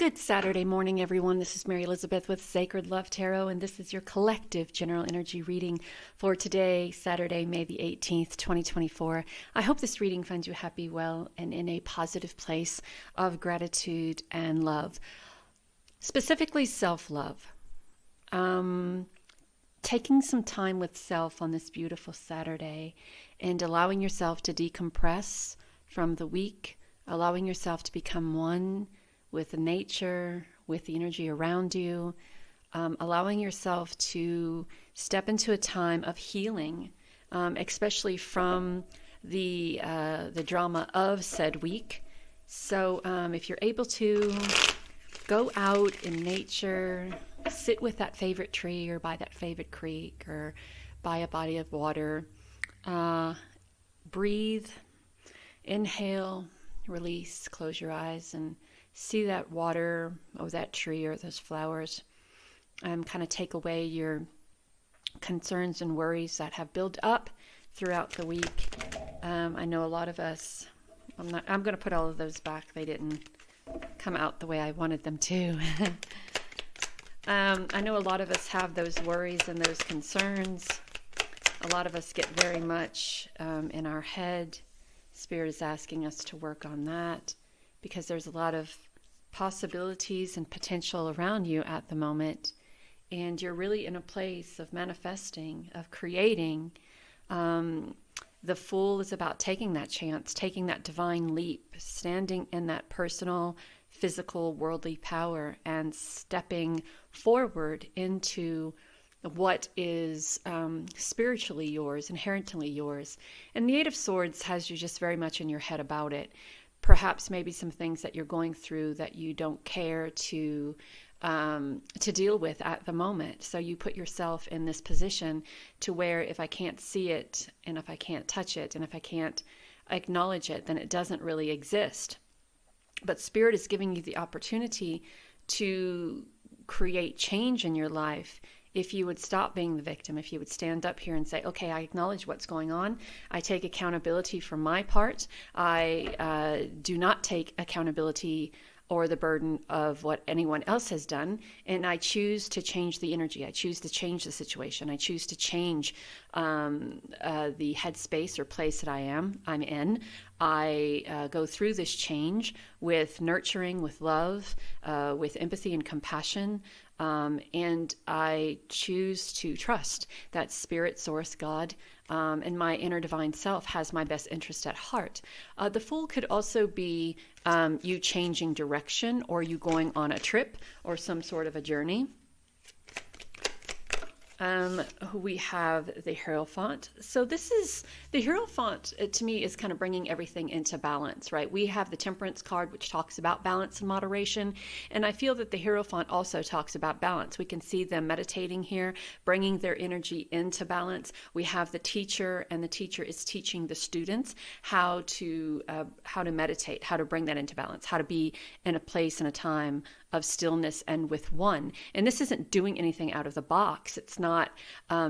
Good Saturday morning, everyone. This is Mary Elizabeth with Sacred Love Tarot, and this is your collective general energy reading for today, Saturday, May the 18th, 2024. I hope this reading finds you happy, well, and in a positive place of gratitude and love. Specifically, self-love. Taking some time with self on this beautiful Saturday and allowing yourself to decompress from the week, allowing yourself to become one with nature, with the energy around you, allowing yourself to step into a time of healing, especially from the drama of said week. So if you're able to, go out in nature, sit with that favorite tree or by that favorite creek or by a body of water. Breathe, inhale, release, close your eyes and see that water or that tree or those flowers. Kind of take away your concerns and worries that have built up throughout the week. I know a lot of us, I'm going to put all of those back. They didn't come out the way I wanted them to. I know a lot of us have those worries and those concerns. A lot of us get very much in our head. Spirit is asking us to work on that because there's a lot of possibilities and potential around you at the moment, and you're really in a place of manifesting, of creating. The Fool is about taking that chance, taking that divine leap, standing in that personal, physical, worldly power and stepping forward into what is spiritually yours, inherently yours. And the Eight of Swords has you just very much in your head about it. Perhaps maybe some things that you're going through that you don't care to deal with at the moment. So you put yourself in this position to where if I can't see it and if I can't touch it and if I can't acknowledge it, then it doesn't really exist. But Spirit is giving you the opportunity to create change in your life if you would stop being the victim, if you would stand up here and say, okay, I acknowledge what's going on. I take accountability for my part. I do not take accountability or the burden of what anyone else has done. And I choose to change the energy. I choose to change the situation. I choose to change the headspace or place that I'm in. I go through this change with nurturing, with love, with empathy and compassion. And I choose to trust that Spirit, Source, God, and my inner divine self has my best interest at heart. The Fool could also be you changing direction or you going on a trip or some sort of a journey. We have the Hierophant. So this is, the Hierophant to me is kind of bringing everything into balance, right? We have the Temperance card, which talks about balance and moderation. And I feel that the Hierophant also talks about balance. We can see them meditating here, bringing their energy into balance. We have the teacher, and the teacher is teaching the students how to meditate, how to bring that into balance, how to be in a place and a time of stillness and with one. And this isn't doing anything out of the box. It's not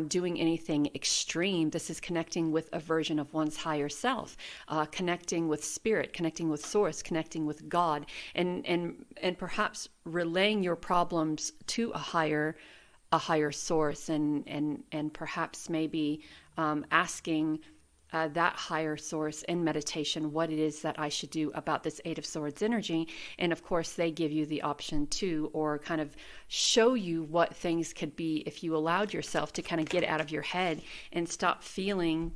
doing anything extreme. This is connecting with a version of one's higher self, connecting with Spirit, connecting with Source, connecting with God, and perhaps relaying your problems to a higher source, and perhaps maybe asking that higher source in meditation what it is that I should do about this Eight of Swords energy. And of course they give you the option to, or kind of show you what things could be if you allowed yourself to kind of get out of your head and stop feeling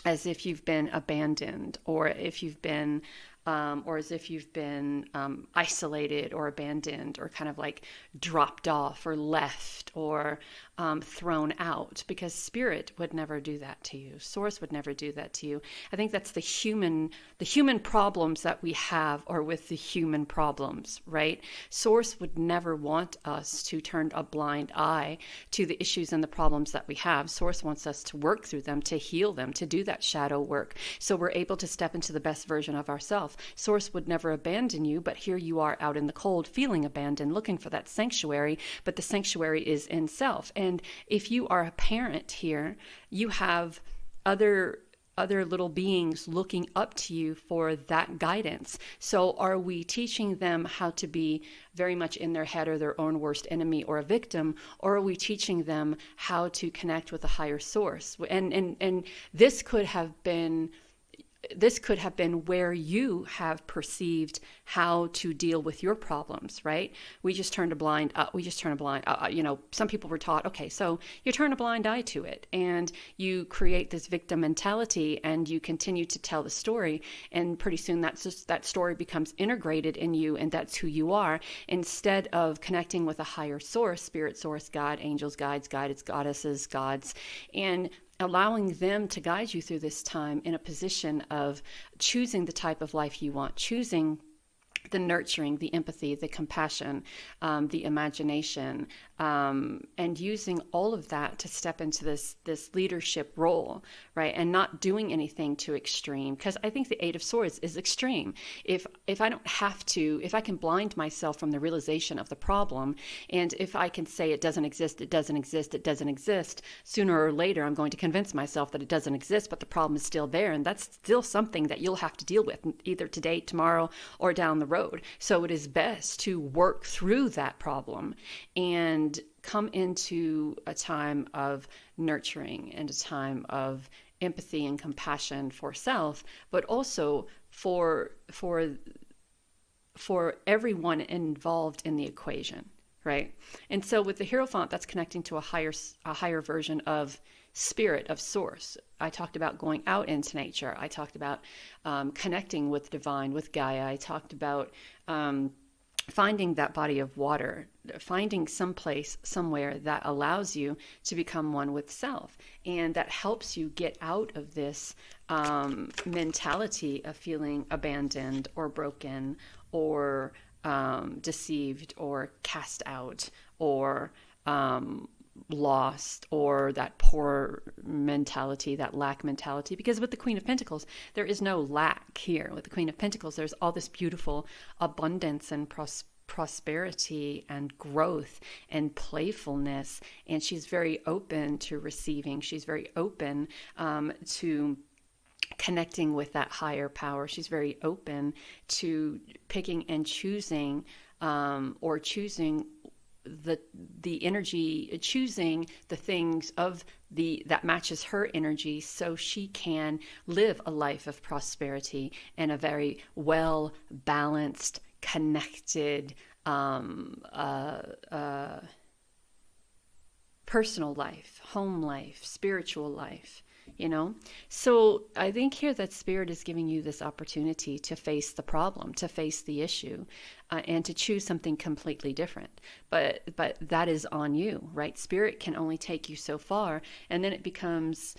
as if you've been abandoned, or if you've been or as if you've been isolated or abandoned or kind of like dropped off or left or thrown out, because Spirit would never do that to you. Source would never do that to you. I think that's the human problems that we have are with the human problems, right? Source would never want us to turn a blind eye to the issues and the problems that we have. Source wants us to work through them, to heal them, to do that shadow work, so we're able to step into the best version of ourselves. Source would never abandon you, but here you are out in the cold, feeling abandoned, looking for that sanctuary, but the sanctuary is in self. And if you are a parent here, you have other other little beings looking up to you for that guidance. So are we teaching them how to be very much in their head or their own worst enemy or a victim, or are we teaching them how to connect with a higher source? And this could have been where you have perceived how to deal with your problems, right? We just turned a blind eye. Some people were taught, okay, so you turn a blind eye to it and you create this victim mentality and you continue to tell the story. And pretty soon that story becomes integrated in you and that's who you are, instead of connecting with a higher source, spirit source, God, angels, guides, guided goddesses, gods, and allowing them to guide you through this time in a position of choosing the type of life you want, choosing the nurturing, the empathy, the compassion, the imagination, and using all of that to step into this leadership role, right? And not doing anything too extreme, because I think the Eight of Swords is extreme. If I don't have to, if I can blind myself from the realization of the problem, and if I can say it doesn't exist, it doesn't exist, it doesn't exist, sooner or later I'm going to convince myself that it doesn't exist, but the problem is still there, and that's still something that you'll have to deal with either today, tomorrow, or down the road. So it is best to work through that problem and come into a time of nurturing and a time of empathy and compassion for self, but also for everyone involved in the equation, right? And so with the Hierophant, that's connecting to a higher version of spirit, of source. I talked about going out into nature. I talked about connecting with divine, with Gaia. I talked about finding that body of water, finding some place, somewhere that allows you to become one with self, and that helps you get out of this mentality of feeling abandoned or broken or deceived or cast out or lost, or that poor mentality, that lack mentality. Because with the Queen of Pentacles, there is no lack here. With the Queen of Pentacles, there's all this beautiful abundance and prosperity and growth and playfulness. And she's very open to receiving. She's very open to connecting with that higher power. She's very open to picking and choosing or choosing the energy, choosing the things of that matches her energy, so she can live a life of prosperity and a very well balanced, connected personal life, home life, spiritual life. So I think here that Spirit is giving you this opportunity to face the problem, to face the issue, and to choose something completely different. But that is on you, right? Spirit can only take you so far, and then it becomes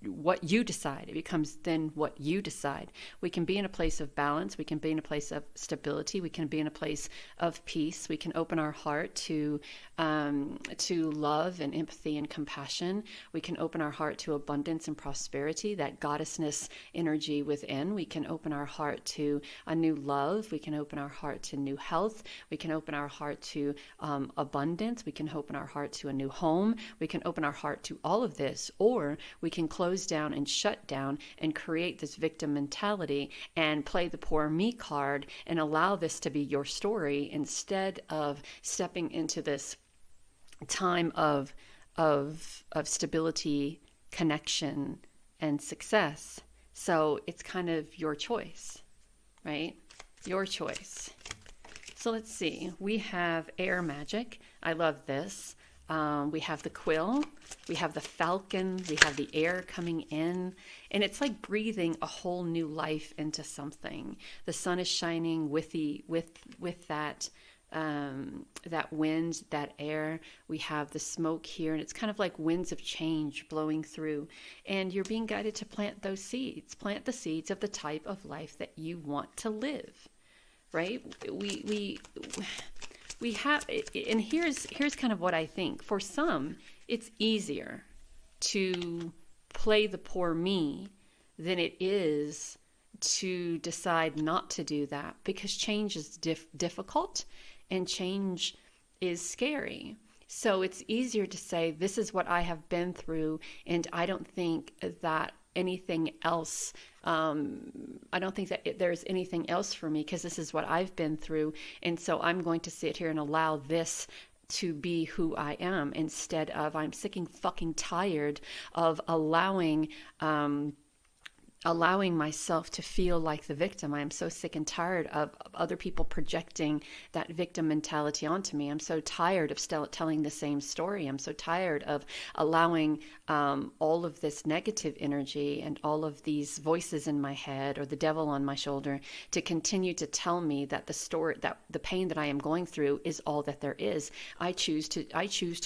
what you decide. It becomes then what you decide. We can be in a place of balance. We can be in a place of stability. We can be in a place of peace. We can open our heart to love and empathy and compassion. We can open our heart to abundance and prosperity, that goddessness energy within. We can open our heart to a new love. We can open our heart to new health. We can open our heart to abundance. We can open our heart to a new home. We can open our heart to all of this, or we can close down and shut down and create this victim mentality and play the poor me card and allow this to be your story, instead of stepping into this time of stability, connection, and success. So it's kind of your choice, right? Your choice. So let's see. We have air magic. I love this. We have the quill, we have the falcon, we have the air coming in, and it's like breathing a whole new life into something. The sun is shining with that wind, that air. We have the smoke here, and it's kind of like winds of change blowing through, and you're being guided to plant those seeds. Plant the seeds of the type of life that you want to live, right? We have, and here's kind of what I think. For some, it's easier to play the poor me than it is to decide not to do that, because change is difficult and change is scary. So it's easier to say, this is what I have been through, and I don't think that anything else, I don't think that there's anything else for me, because this is what I've been through. And so I'm going to sit here and allow this to be who I am, instead of, I'm sick and fucking tired of allowing myself to feel like the victim. I am so sick and tired of other people projecting that victim mentality onto me. I'm so tired of still telling the same story. I'm so tired of allowing all of this negative energy and all of these voices in my head, or the devil on my shoulder, to continue to tell me that the pain that I am going through is all that there is. I choose to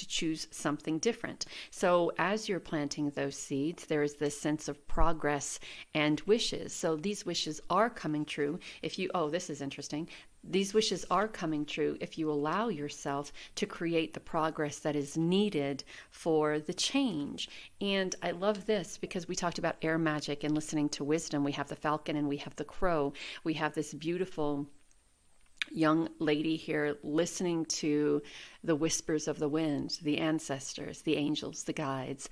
choose something different. So as you're planting those seeds, there is this sense of progress and wishes. So these wishes are coming true if you, this is interesting. These wishes are coming true if you allow yourself to create the progress that is needed for the change. And I love this, because we talked about air magic and listening to wisdom. We have the falcon and we have the crow. We have this beautiful young lady here listening to the whispers of the wind, the ancestors, the angels, the guides,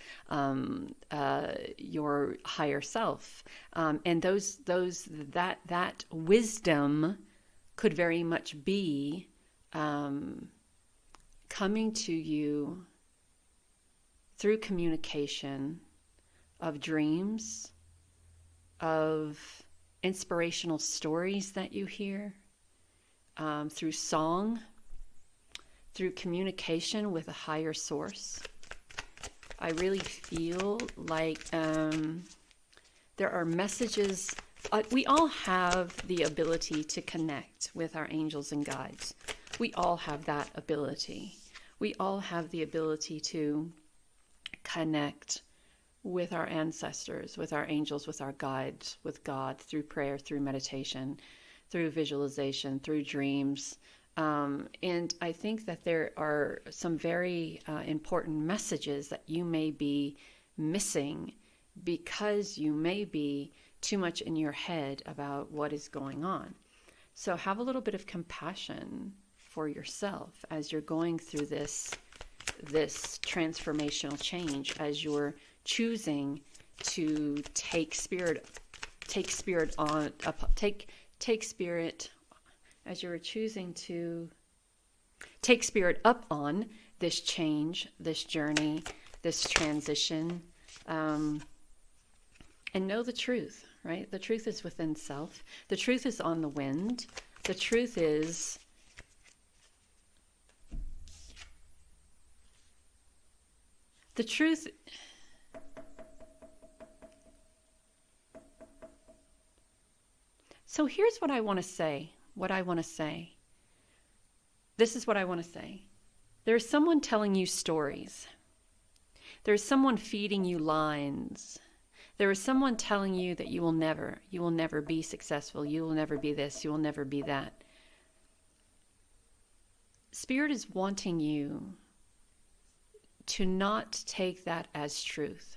your higher self, and that wisdom could very much be coming to you through communication of dreams, of inspirational stories that you hear, through song, through communication with a higher source. I really feel like there are messages. We all have the ability to connect with our angels and guides. We all have that ability. We all have the ability to connect with our ancestors, with our angels, with our guides, with God, through prayer, through meditation, through visualization, through dreams. And I think that there are some very important messages that you may be missing, because you may be too much in your head about what is going on. So have a little bit of compassion for yourself as you're going through this transformational change, as you're choosing to take spirit as you're choosing to take spirit up on this change, this journey, this transition, and know the truth, right? The truth is within self. The truth is on the wind. The truth is So here's what I want to say. This is what I want to say. There's someone telling you stories. There's someone feeding you lines. There is someone telling you that you will never be successful. You will never be this. You will never be that. Spirit is wanting you to not take that as truth.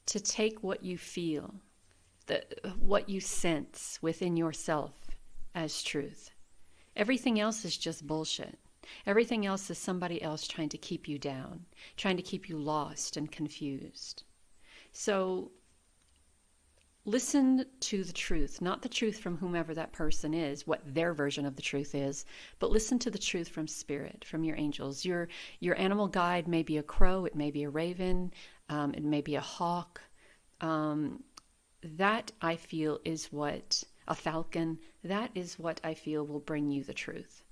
To take what you feel, what you sense within yourself as truth. Everything else is just bullshit. Everything else is somebody else trying to keep you down, trying to keep you lost and confused. So listen to the truth, not the truth from whomever that person is, what their version of the truth is, but listen to the truth from spirit, from your angels. Your animal guide may be a crow, it may be a raven, it may be a hawk. That I feel is what a falcon, that is what I feel will bring you the truth,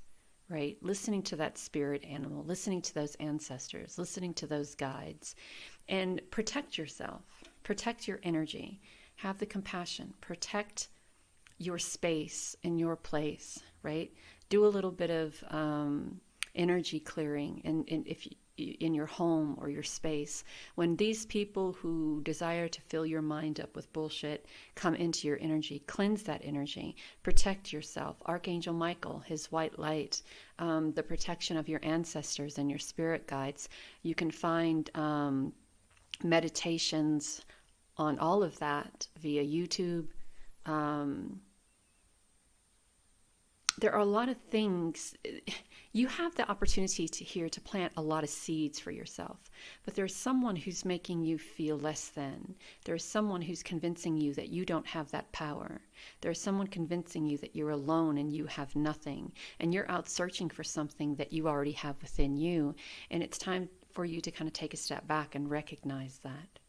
right? Listening to that spirit animal, listening to those ancestors, listening to those guides, and protect yourself, protect your energy, have the compassion, protect your space and your place, right? Do a little bit of energy clearing, and if you, in your home or your space, when these people who desire to fill your mind up with bullshit come into your energy, cleanse that energy, protect yourself. Archangel Michael, his white light, the protection of your ancestors and your spirit guides. You can find meditations on all of that via YouTube. there are a lot of things. You have the opportunity to plant a lot of seeds for yourself, but there's someone who's making you feel less than. There's someone who's convincing you that you don't have that power. There's someone convincing you that you're alone and you have nothing, and you're out searching for something that you already have within you, and it's time for you to kind of take a step back and recognize that.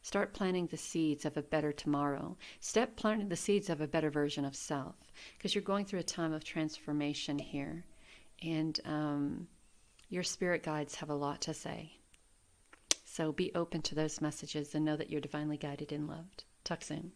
Start planting the seeds of a better tomorrow. Start planting the seeds of a better version of self, because you're going through a time of transformation here. And your spirit guides have a lot to say. So be open to those messages and know that you're divinely guided and loved. Talk soon.